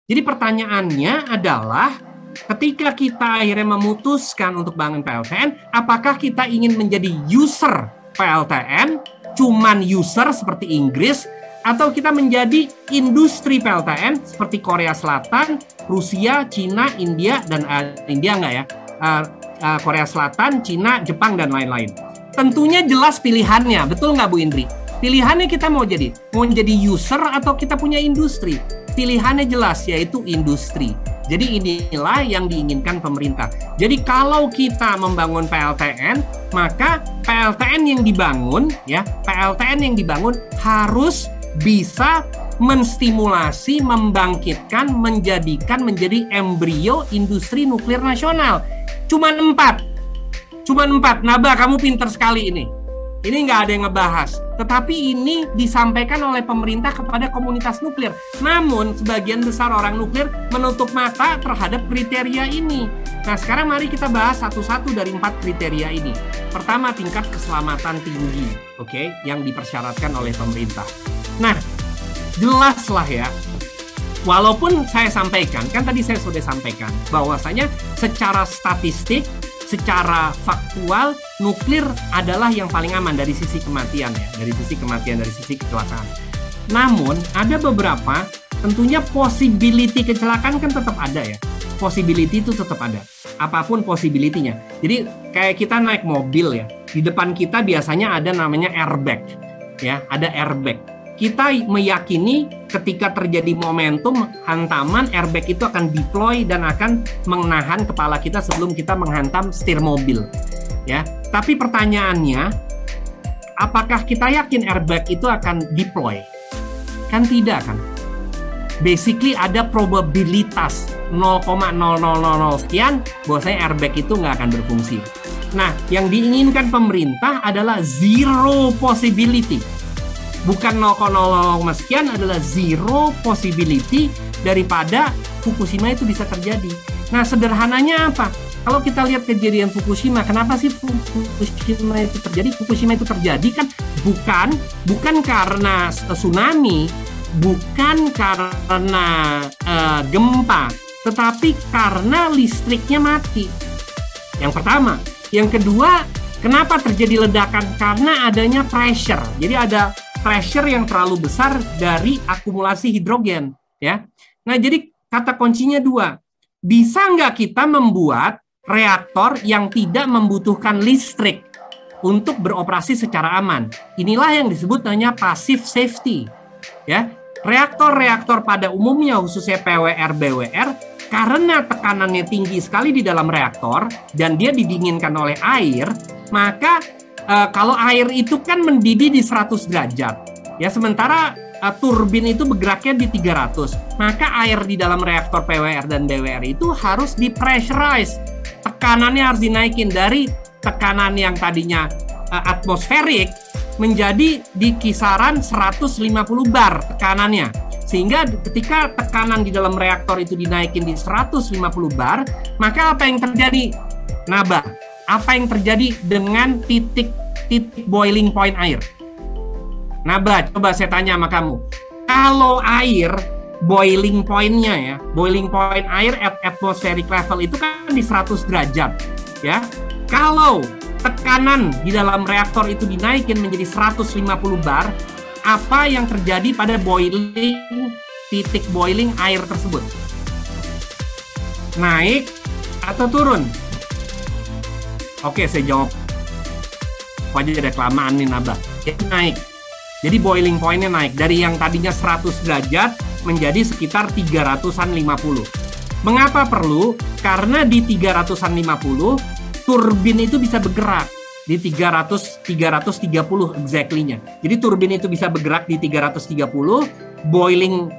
Jadi pertanyaannya adalah ketika kita akhirnya memutuskan untuk bangun PLTN, apakah kita ingin menjadi user PLTN, cuman user seperti Inggris, atau kita menjadi industri PLTN seperti Korea Selatan, Rusia, Cina, India, dan India enggak ya? Korea Selatan, Cina, Jepang, dan lain-lain. Tentunya jelas pilihannya, betul nggak Bu Indri? Pilihannya kita mau jadi user atau kita punya industri? Pilihannya jelas, yaitu industri. Jadi inilah yang diinginkan pemerintah. Jadi kalau kita membangun PLTN, maka PLTN yang dibangun, ya, PLTN yang dibangun harus bisa menstimulasi, membangkitkan, menjadi embrio industri nuklir nasional. Cuman 4. Naba, kamu pinter sekali ini. Ini nggak ada yang ngebahas. Tetapi ini disampaikan oleh pemerintah kepada komunitas nuklir. Namun, sebagian besar orang nuklir menutup mata terhadap kriteria ini. Nah, sekarang mari kita bahas satu-satu dari 4 kriteria ini. Pertama, tingkat keselamatan tinggi, oke, yang dipersyaratkan oleh pemerintah. Nah, jelaslah ya. Walaupun saya sampaikan, kan tadi saya sudah sampaikan, bahwasanya secara statistik, secara faktual, nuklir adalah yang paling aman dari sisi kematian ya, dari sisi kecelakaan. Namun ada beberapa, tentunya possibility kecelakaan kan tetap ada ya. Possibility itu tetap ada. Apapun possibility-nya. Jadi kayak kita naik mobil ya, di depan kita biasanya ada namanya airbag. Ya, ada airbag. Kita meyakini ketika terjadi momentum hantaman, airbag itu akan deploy dan akan menahan kepala kita sebelum kita menghantam setir mobil. Ya, tapi pertanyaannya, apakah kita yakin airbag itu akan deploy? Kan tidak kan? Basically ada probabilitas 0,0000 sekian bahwasanya airbag itu nggak akan berfungsi. Nah, yang diinginkan pemerintah adalah zero possibility. Bukan 0,00 sekian, adalah zero possibility daripada Fukushima itu bisa terjadi. Nah, sederhananya apa? Kalau kita lihat kejadian Fukushima, kenapa sih Fukushima itu terjadi? Fukushima itu terjadi kan bukan karena tsunami, bukan karena gempa, tetapi karena listriknya mati. Yang pertama. Yang kedua, kenapa terjadi ledakan? Karena adanya pressure. Jadi ada pressure yang terlalu besar dari akumulasi hidrogen, ya. Nah, jadi kata kuncinya 2. Bisa nggak kita membuat reaktor yang tidak membutuhkan listrik untuk beroperasi secara aman? Inilah yang disebut namanya passive safety, ya. Reaktor-reaktor pada umumnya, khususnya PWR, BWR, karena tekanannya tinggi sekali di dalam reaktor dan dia didinginkan oleh air, maka kalau air itu kan mendidih di 100 derajat, ya, sementara turbin itu bergeraknya di 300, maka air di dalam reaktor PWR dan BWR itu harus dipressurize, tekanannya harus dinaikin dari tekanan yang tadinya atmosferik menjadi di kisaran 150 bar tekanannya, sehingga ketika tekanan di dalam reaktor itu dinaikin di 150 bar, maka apa yang terjadi, Naba? Apa yang terjadi dengan titik boiling point air? Naba, coba saya tanya sama kamu. Kalau air, boiling point-nya ya, boiling point air at atmospheric level itu kan di 100 derajat. Ya. Kalau tekanan di dalam reaktor itu dinaikin menjadi 150 bar, apa yang terjadi pada titik boiling air tersebut? Naik atau turun? Oke, saya jawab. Wajah ada kelamaan nih, Naba. Jadi naik. Jadi boiling point-nya naik. Dari yang tadinya 100 derajat menjadi sekitar 350. Mengapa perlu? Karena di 350, turbin itu bisa bergerak. Di 330 exactly-nya. Jadi turbin itu bisa bergerak di 330,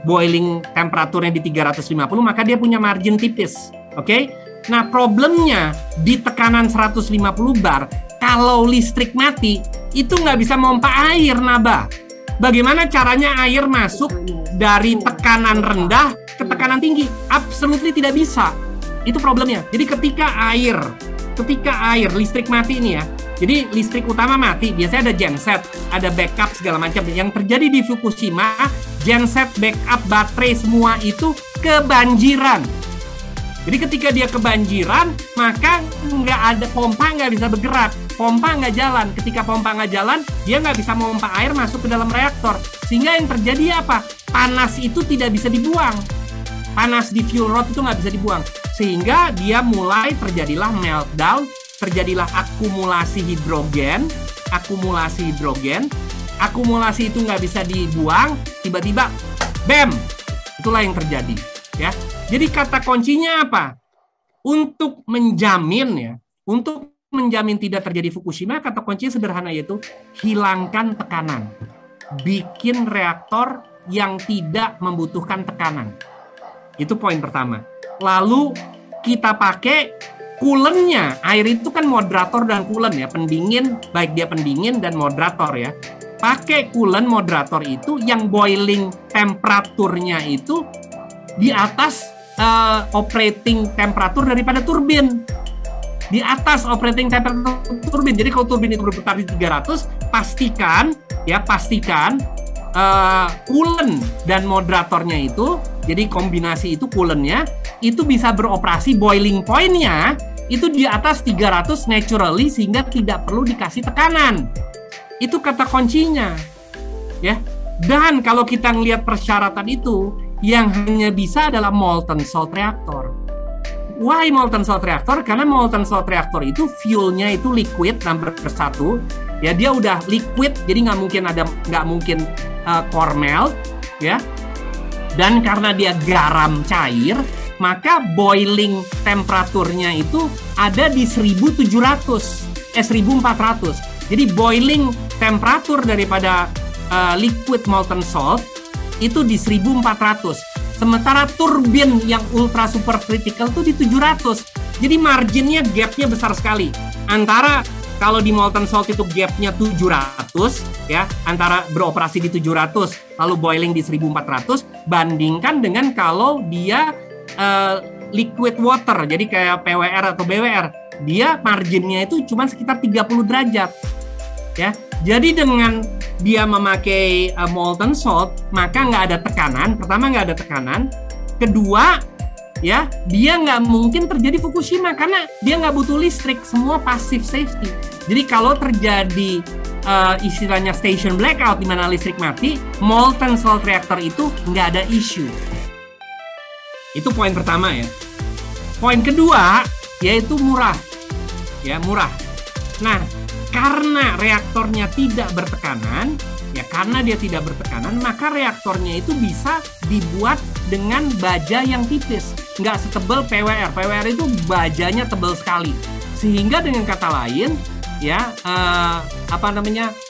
boiling temperaturnya di 350, maka dia punya margin tipis. Oke? Nah, problemnya di tekanan 150 bar, kalau listrik mati, itu nggak bisa memompa air, Naba. Bagaimana caranya air masuk dari tekanan rendah ke tekanan tinggi? Absolutely tidak bisa. Itu problemnya. Jadi ketika air, listrik mati ini ya, jadi listrik utama mati, biasanya ada genset, ada backup segala macam. Yang terjadi di Fukushima, genset, backup, baterai semua itu kebanjiran. Jadi ketika dia kebanjiran, maka nggak ada pompa, nggak bisa bergerak, pompa nggak jalan. Ketika pompa nggak jalan, dia nggak bisa memompa air masuk ke dalam reaktor. Sehingga yang terjadi apa? Panas itu tidak bisa dibuang. Panas di fuel rod itu nggak bisa dibuang. Sehingga dia mulai terjadilah meltdown, terjadilah akumulasi hidrogen. Akumulasi itu nggak bisa dibuang, tiba-tiba, bam! Itulah yang terjadi. Ya, jadi kata kuncinya apa? Untuk menjamin tidak terjadi Fukushima, kata kuncinya sederhana, yaitu hilangkan tekanan. Bikin reaktor yang tidak membutuhkan tekanan. Itu poin pertama. Lalu kita pakai coolant-nya. Air itu kan moderator dan coolant ya, pendingin, baik dia pendingin dan moderator ya. Pakai coolant moderator itu yang boiling temperaturnya itu di atas operating temperatur daripada turbin. Di atas operating temperatur turbin. Jadi kalau turbin itu berputar di 300, pastikan coolant dan moderatornya itu, jadi kombinasi itu coolant-nya itu bisa beroperasi, boiling point-nya itu di atas 300 naturally, sehingga tidak perlu dikasih tekanan. Itu kata kuncinya. Ya. Dan kalau kita ngelihat persyaratan itu, yang hanya bisa adalah molten salt reactor. Why molten salt reactor? Karena molten salt reactor itu fuelnya itu liquid number 1. Ya, dia udah liquid, jadi nggak mungkin core melt, ya. Dan karena dia garam cair, maka boiling temperaturnya itu ada di 1400. Jadi boiling temperatur daripada liquid molten salt itu di 1400. Sementara turbin yang ultra super critical itu di 700. Jadi marginnya, gapnya besar sekali. Antara kalau di molten salt itu gapnya 700 ya, antara beroperasi di 700 lalu boiling di 1400, bandingkan dengan kalau dia liquid water, jadi kayak PWR atau BWR, dia marginnya itu cuma sekitar 30 derajat. Ya, jadi dengan dia memakai molten salt, maka nggak ada tekanan. Pertama, nggak ada tekanan. Kedua, ya, dia nggak mungkin terjadi Fukushima karena dia nggak butuh listrik, semua passive safety. Jadi kalau terjadi istilahnya station blackout di mana listrik mati, molten salt reactor itu nggak ada issue. Itu poin pertama ya. Poin kedua yaitu murah, ya, murah. Nah, karena reaktornya tidak bertekanan, ya, karena dia tidak bertekanan, maka reaktornya itu bisa dibuat dengan baja yang tipis, nggak setebal PWR. PWR itu bajanya tebal sekali, sehingga dengan kata lain, ya,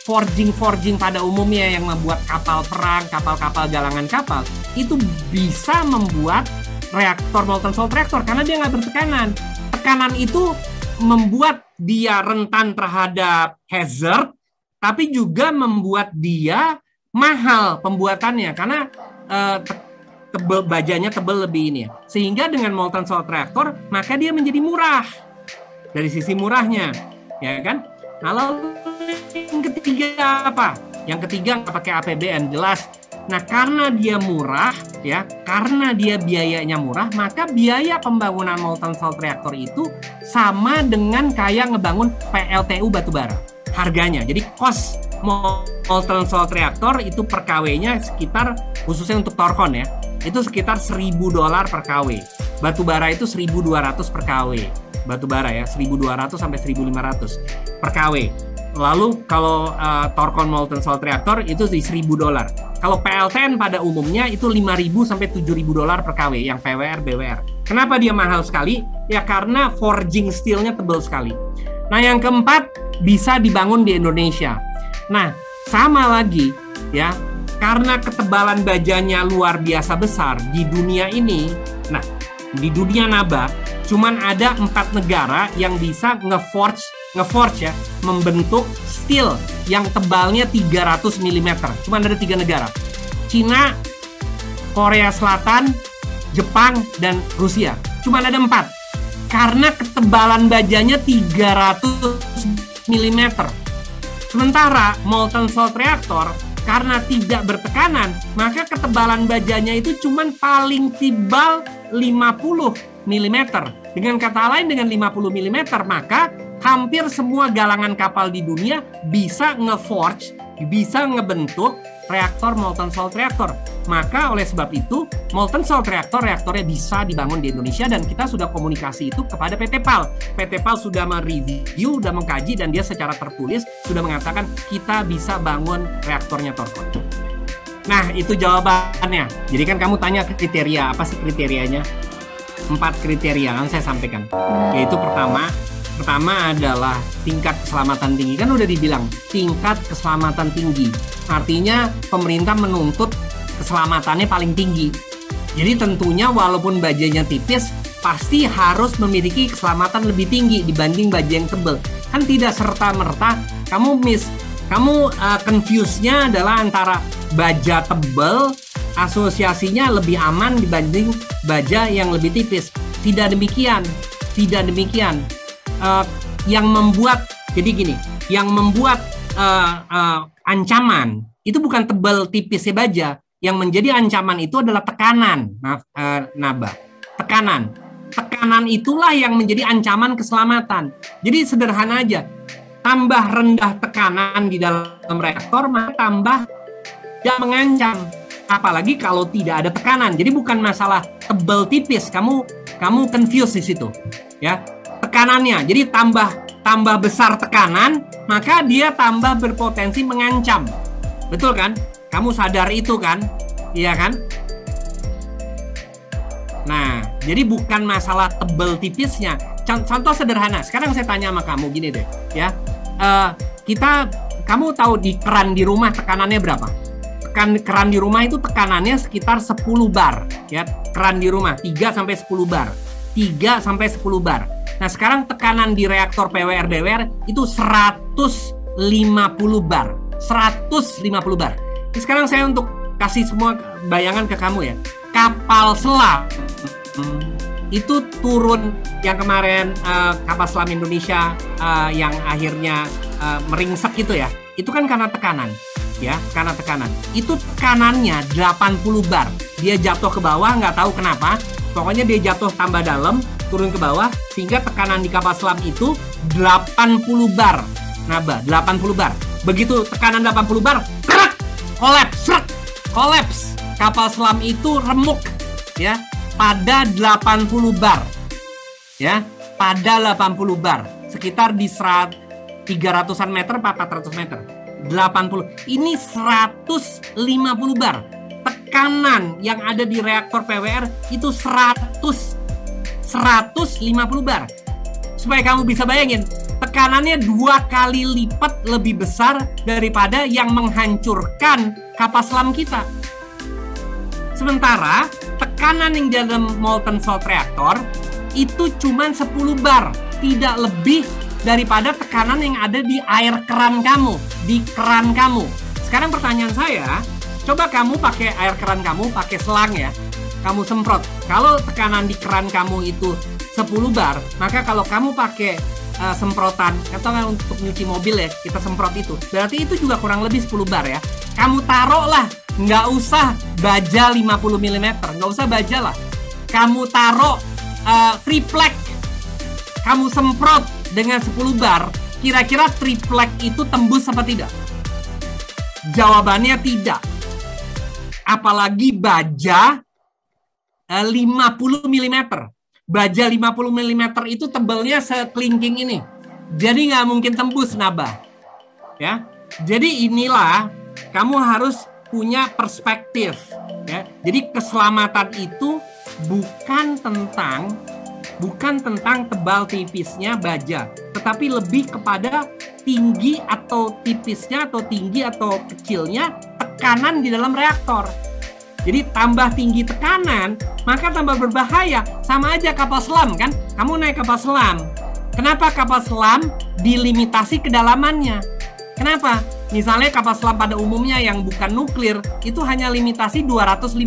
forging pada umumnya yang membuat kapal perang, kapal-kapal galangan kapal, itu bisa membuat reaktor molten salt reactor karena dia nggak bertekanan. Tekanan itu membuat dia rentan terhadap hazard, tapi juga membuat dia mahal pembuatannya karena bajanya tebal lebih ini ya. Sehingga dengan molten salt reactor maka dia menjadi murah dari sisi murahnya, ya kan? Nah, lalu yang ketiga apa? Yang ketiga nggak pakai APBN, jelas. Nah, karena dia murah, ya, karena dia biayanya murah, maka biaya pembangunan molten salt reactor itu sama dengan kayak ngebangun PLTU batubara harganya. Jadi cost molten salt reactor itu per KW-nya sekitar, khususnya untuk Torcon ya, itu sekitar $1.000 per KW. Batubara itu 1.200 per KW. Batubara ya, 1.200 sampai 1.500 per KW. Lalu kalau Torcon molten salt reactor itu di $1.000. Kalau PLTN pada umumnya itu $5.000 sampai $7.000 per KW yang PWR BWR. Kenapa dia mahal sekali? Ya karena forging steel-nya tebal sekali. Nah, yang keempat, bisa dibangun di Indonesia. Nah, sama lagi ya, karena ketebalan bajanya luar biasa besar di dunia ini. Nah, di dunia naba cuman ada 4 negara yang bisa ngeforge ya, membentuk steel yang tebalnya 300 mm. Cuma ada 3 negara. Cina, Korea Selatan, Jepang, dan Rusia. Cuma ada 4. Karena ketebalan bajanya 300 mm. Sementara molten salt reactor, karena tidak bertekanan, maka ketebalan bajanya itu cuman paling tebal 50 mm. Dengan kata lain, dengan 50 mm, maka hampir semua galangan kapal di dunia bisa nge-forge, bisa ngebentuk reaktor molten salt reactor. Maka oleh sebab itu, molten salt reactor, reaktornya bisa dibangun di Indonesia, dan kita sudah komunikasi itu kepada PT PAL. PT PAL sudah mereview, sudah mengkaji, dan dia secara tertulis sudah mengatakan kita bisa bangun reaktornya Thorcon. Nah, itu jawabannya. Jadi kan kamu tanya kriteria, apa sih kriterianya? 4 kriteria yang saya sampaikan. Yaitu pertama adalah tingkat keselamatan tinggi. Kan udah dibilang, tingkat keselamatan tinggi. Artinya pemerintah menuntut keselamatannya paling tinggi. Jadi tentunya walaupun bajanya tipis, pasti harus memiliki keselamatan lebih tinggi dibanding baja yang tebal. Kan tidak serta-merta kamu confuse-nya adalah antara baja tebal, asosiasinya lebih aman dibanding baja yang lebih tipis. Tidak demikian. Yang membuat, jadi gini, yang membuat ancaman itu bukan tebal tipisnya baja. Yang menjadi ancaman itu adalah tekanan, Naba. Tekanan itulah yang menjadi ancaman keselamatan. Jadi sederhana aja, tambah rendah tekanan di dalam reaktor, maka tambah tidak mengancam. Apalagi kalau tidak ada tekanan. Jadi bukan masalah tebal tipis, kamu confuse di situ, ya. Tekanannya, jadi tambah besar tekanan, maka dia tambah berpotensi mengancam. Betul kan? Kamu sadar itu kan? Iya kan? Nah, jadi bukan masalah tebal tipisnya. Contoh sederhana. Sekarang saya tanya sama kamu gini deh, ya. Kamu tahu di keran di rumah tekanannya berapa? Keran di rumah itu tekanannya sekitar 10 bar, ya. Keran di rumah 3 sampai 10 bar. 3 sampai 10 bar. Nah, sekarang tekanan di reaktor PWR-DWR itu 150 bar. 150 bar. Jadi sekarang saya untuk kasih semua bayangan ke kamu ya. Kapal selam itu turun yang kemarin kapal selam Indonesia yang akhirnya meringsek itu ya. Itu kan karena tekanan, ya, karena tekanan. Itu tekanannya 80 bar. Dia jatuh ke bawah nggak tahu kenapa. Pokoknya dia jatuh tambah dalam, turun ke bawah, sehingga tekanan di kapal selam itu 80 bar. Naba, 80 bar. Begitu tekanan 80 bar, kolaps. Kapal selam itu remuk, ya, pada 80 bar. Ya, pada 80 bar. Sekitar di 300-an meter, 400 meter. 80. Ini 150 bar. Tekanan yang ada di reaktor PWR itu 150 bar. Supaya kamu bisa bayangin, tekanannya 2 kali lipat lebih besar daripada yang menghancurkan kapal selam kita. Sementara tekanan yang di dalam molten salt reactor itu cuma 10 bar, tidak lebih daripada tekanan yang ada di air keran kamu, di keran kamu. Sekarang pertanyaan saya, coba kamu pakai air keran kamu, pakai selang ya, kamu semprot. Kalau tekanan di keran kamu itu 10 bar, maka kalau kamu pakai semprotan, atau untuk nyuci mobil ya, kita semprot itu, berarti itu juga kurang lebih 10 bar ya. Kamu taruh lah, nggak usah baja 50 mm, nggak usah baja lah. Kamu taruh triplek, kamu semprot dengan 10 bar, kira-kira triplek itu tembus apa tidak? Jawabannya tidak. Apalagi baja 50 mm. Baja 50 mm itu tebalnya sekelingking ini. Jadi nggak mungkin tembus, Naba. Ya. Jadi inilah kamu harus punya perspektif. Ya. Jadi keselamatan itu bukan tentang tebal tipisnya baja, tetapi lebih kepada tinggi atau tipisnya atau tinggi atau kecilnya tekanan di dalam reaktor. Jadi tambah tinggi tekanan, maka tambah berbahaya. Sama aja kapal selam kan? Kamu naik kapal selam. Kenapa kapal selam dilimitasi kedalamannya? Kenapa? Misalnya kapal selam pada umumnya yang bukan nuklir, itu hanya limitasi 250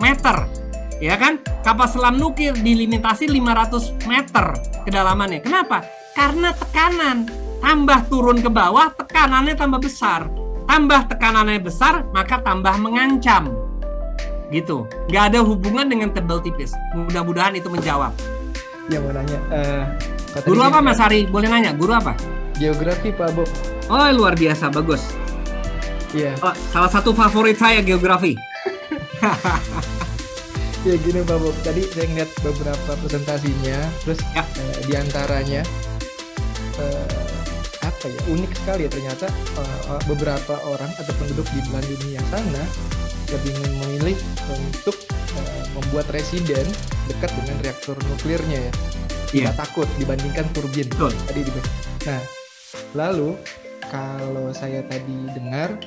meter. Ya kan? Kapal selam nuklir dilimitasi 500 meter kedalamannya. Kenapa? Karena tekanan. Tambah turun ke bawah, tekanannya tambah besar. tambah tekanannya besar, maka tambah mengancam. Gitu. Nggak ada hubungan dengan tebal tipis. Mudah-mudahan itu menjawab. Ya, mau nanya. Guru apa Mas Ari? Boleh nanya, guru apa? Geografi Pak Bob. Oh, luar biasa, bagus. Iya. Oh, salah satu favorit saya geografi. Ya gini Pak Bob, tadi saya ngeliat beberapa presentasinya, terus ya. Diantaranya apa ya, unik sekali ya ternyata beberapa orang atau penduduk di belahan dunia sana lebih memilih untuk membuat residen dekat dengan reaktor nuklirnya ya. Tidak takut dibandingkan turbin. Betul. Tadi nah, lalu kalau saya tadi dengar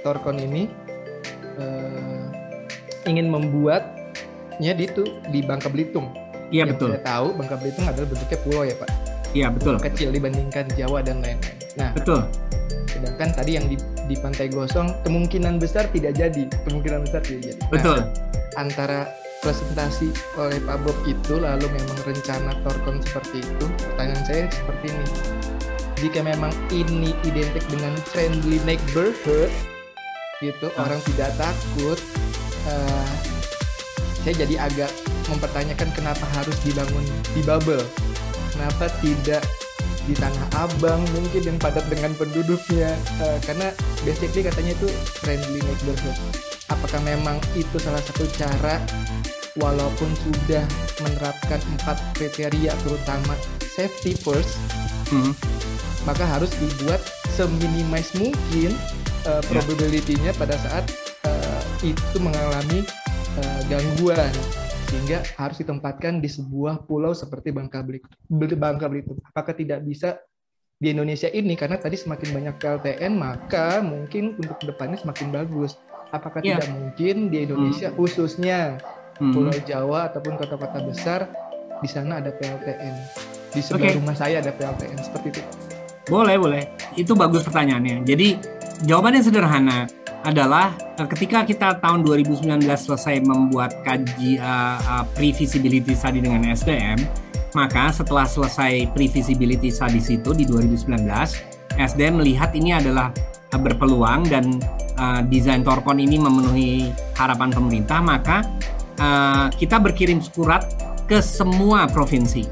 Thorcon ini ingin membuatnya di Bangka Belitung. Iya, betul. Saya tahu Bangka Belitung adalah bentuknya pulau ya Pak. Iya, betul. Pulau kecil dibandingkan Jawa dan lain-lain. Nah, betul. Sedangkan tadi yang di Pantai Gosong kemungkinan besar tidak jadi. Betul. Nah, antara presentasi oleh Pak Bob itu lalu memang rencana Thorcon seperti itu, pertanyaan saya seperti ini. Jika memang ini identik dengan friendly neighborhood gitu, orang tidak takut, saya jadi agak mempertanyakan kenapa harus dibangun di bubble, kenapa tidak di Tanah Abang mungkin yang padat dengan penduduknya, karena basically katanya itu friendly neighborhood. Apakah memang itu salah satu cara, walaupun sudah menerapkan 4 kriteria terutama safety first, maka harus dibuat seminimize mungkin probability-nya pada saat itu mengalami gangguan, sehingga harus ditempatkan di sebuah pulau seperti Bangka Belitung. Apakah tidak bisa di Indonesia ini, karena tadi semakin banyak PLTN maka mungkin untuk kedepannya semakin bagus. Apakah tidak mungkin di Indonesia khususnya Pulau Jawa ataupun kota-kota besar di sana ada PLTN? Di sebelah rumah saya ada PLTN seperti itu. Boleh. Itu bagus pertanyaannya. Jadi jawabannya sederhana adalah ketika kita tahun 2019 selesai membuat kaji pre-feasibility study dengan SDM, maka setelah selesai pre-feasibility study itu di 2019, SDM melihat ini adalah berpeluang dan desain Thorcon ini memenuhi harapan pemerintah, maka kita berkirim surat ke semua provinsi.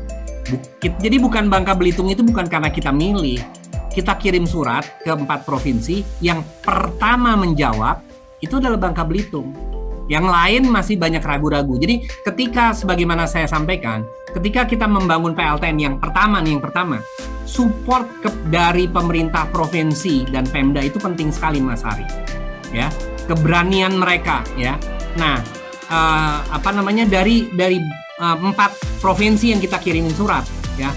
Jadi bukan Bangka Belitung itu bukan karena kita milih, kita kirim surat ke 4 provinsi. Yang pertama menjawab itu adalah Bangka Belitung. Yang lain masih banyak ragu-ragu. Jadi ketika sebagaimana saya sampaikan, ketika kita membangun PLTN yang pertama, support dari pemerintah provinsi dan Pemda itu penting sekali Mas Ari. Ya, keberanian mereka ya. Nah, dari 4 provinsi yang kita kirimin surat ya,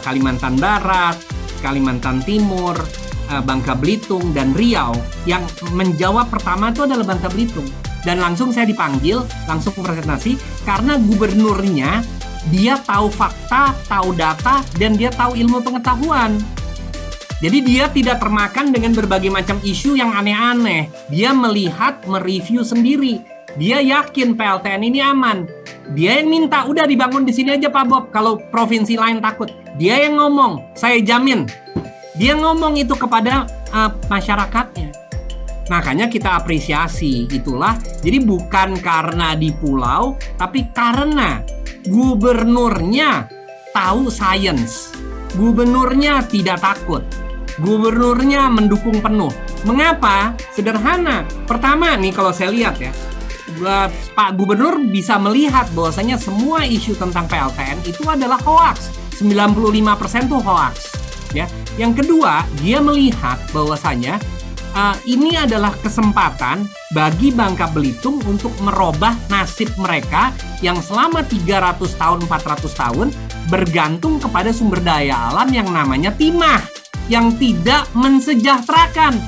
Kalimantan Barat, Kalimantan Timur, Bangka Belitung dan Riau, yang menjawab pertama itu adalah Bangka Belitung. Dan langsung saya dipanggil, langsung presentasi karena gubernurnya dia tahu fakta, tahu data, dan dia tahu ilmu pengetahuan. Jadi dia tidak termakan dengan berbagai macam isu yang aneh-aneh. Dia melihat, mereview sendiri. Dia yakin PLTN ini aman. Dia yang minta, udah dibangun di sini aja Pak Bob. Kalau provinsi lain takut, dia yang ngomong. Saya jamin, dia ngomong itu kepada masyarakatnya. Makanya kita apresiasi itulah. Jadi bukan karena di pulau, tapi karena gubernurnya tahu sains. Gubernurnya tidak takut. Gubernurnya mendukung penuh. Mengapa? Sederhana. Pertama nih kalau saya lihat ya, Pak Gubernur bisa melihat bahwasanya semua isu tentang PLTN itu adalah hoax. 95% itu hoax. Ya. Yang kedua, dia melihat bahwasanya ini adalah kesempatan bagi Bangka Belitung untuk merubah nasib mereka yang selama 300 tahun, 400 tahun bergantung kepada sumber daya alam yang namanya timah, yang tidak mensejahterakan.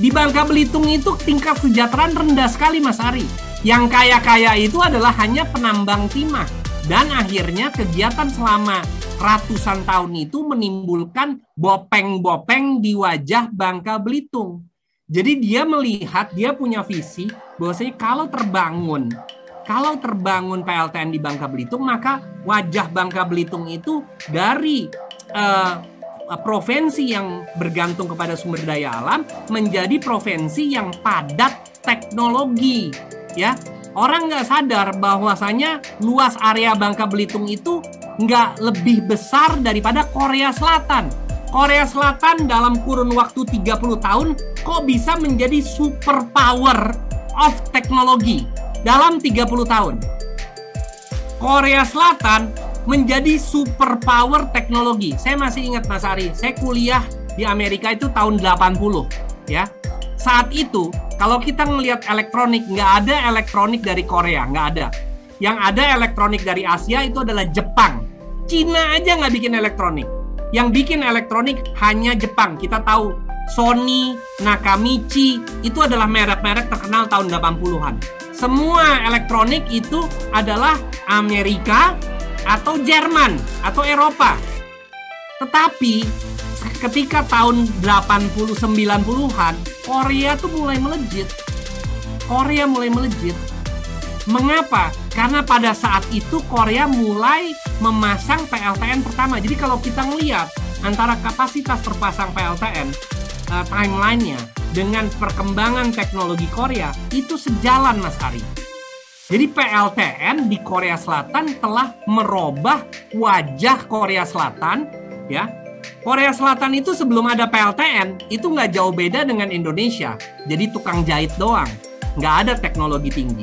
Di Bangka Belitung itu tingkat kesejahteraan rendah sekali Mas Ari. Yang kaya-kaya itu adalah hanya penambang timah. Dan akhirnya kegiatan selama ratusan tahun itu menimbulkan bopeng-bopeng di wajah Bangka Belitung. Jadi dia melihat, dia punya visi bahwasanya kalau terbangun PLTN di Bangka Belitung, maka wajah Bangka Belitung itu dari provinsi yang bergantung kepada sumber daya alam menjadi provinsi yang padat teknologi, ya. Orang nggak sadar bahwasanya luas area Bangka Belitung itu nggak lebih besar daripada Korea Selatan. Korea Selatan dalam kurun waktu 30 tahun kok bisa menjadi superpower of teknologi dalam 30 tahun. Korea Selatan menjadi superpower teknologi. Saya masih ingat Mas Ari, saya kuliah di Amerika itu tahun 80, ya. Saat itu, kalau kita ngelihat elektronik, nggak ada elektronik dari Korea, nggak ada. Yang ada elektronik dari Asia itu adalah Jepang. Cina aja nggak bikin elektronik. Yang bikin elektronik hanya Jepang. Kita tahu Sony, Nakamichi, itu adalah merek-merek terkenal tahun 80-an. Semua elektronik itu adalah Amerika, atau Jerman, atau Eropa. Tetapi ketika tahun 80-90-an, Korea tuh mulai melejit. Korea mulai melejit. Mengapa? Karena pada saat itu Korea mulai memasang PLTN pertama. Jadi kalau kita ngelihat antara kapasitas terpasang PLTN, timeline-nya, dengan perkembangan teknologi Korea, itu sejalan, Mas Ari. Jadi PLTN di Korea Selatan telah merubah wajah Korea Selatan, ya. Korea Selatan itu sebelum ada PLTN itu nggak jauh beda dengan Indonesia. Jadi tukang jahit doang, nggak ada teknologi tinggi.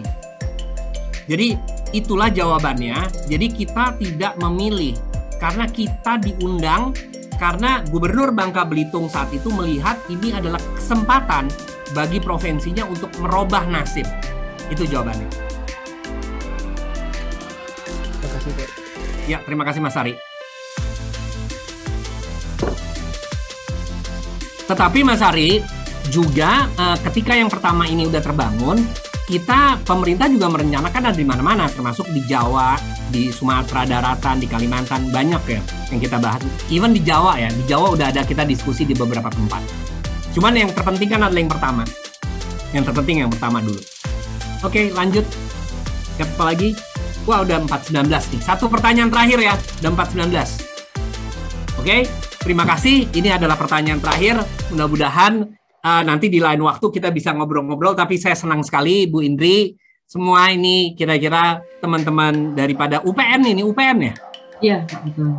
Jadi itulah jawabannya. Jadi kita tidak memilih karena kita diundang karena Gubernur Bangka Belitung saat itu melihat ini adalah kesempatan bagi provinsinya untuk merubah nasib. Itu jawabannya. Ya, terima kasih Mas Ari. Tetapi Mas Ari, juga ketika yang pertama ini udah terbangun, pemerintah juga merencanakan ada di mana-mana, termasuk di Jawa, di Sumatera Daratan, di Kalimantan, banyak ya yang kita bahas. Even di Jawa ya, di Jawa udah ada kita diskusi di beberapa tempat. Cuman yang terpenting kan adalah yang pertama. Yang terpenting yang pertama dulu. Oke, lanjut. Siapa lagi? Wah, udah 4.19 nih. Satu pertanyaan terakhir ya, udah 4.19. Oke, terima kasih. Ini adalah pertanyaan terakhir. Mudah-mudahan nanti di lain waktu kita bisa ngobrol-ngobrol. Tapi saya senang sekali, Bu Indri. Semua ini kira-kira teman-teman daripada UPN ini, UPN ya? Iya.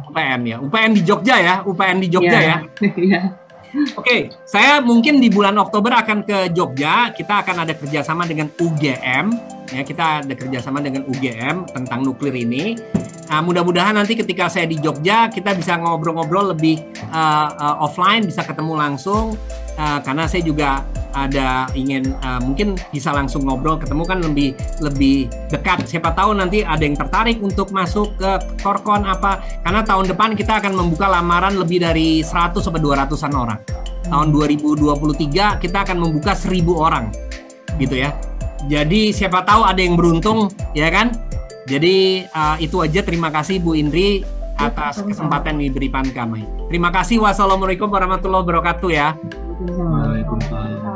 UPN ya. UPN di Jogja ya? UPN di Jogja ya? Iya. Oke, saya mungkin di bulan Oktober akan ke Jogja. Kita akan ada kerjasama dengan UGM. Ya, kita ada kerjasama dengan UGM tentang nuklir ini. Mudah-mudahan nanti ketika saya di Jogja, kita bisa ngobrol-ngobrol lebih offline, bisa ketemu langsung. Karena saya juga ada ingin mungkin bisa langsung ngobrol, ketemu kan lebih dekat. Siapa tahu nanti ada yang tertarik untuk masuk ke Korkon apa. Karena tahun depan kita akan membuka lamaran lebih dari 100 sampai 200-an orang. Tahun 2023 kita akan membuka 1.000 orang. Gitu ya. Jadi siapa tahu ada yang beruntung, ya kan? Jadi itu aja. Terima kasih Bu Indri atas kesempatan yang diberikan kami. Terima kasih. Wassalamualaikum warahmatullahi wabarakatuh ya. Waalaikumsalam.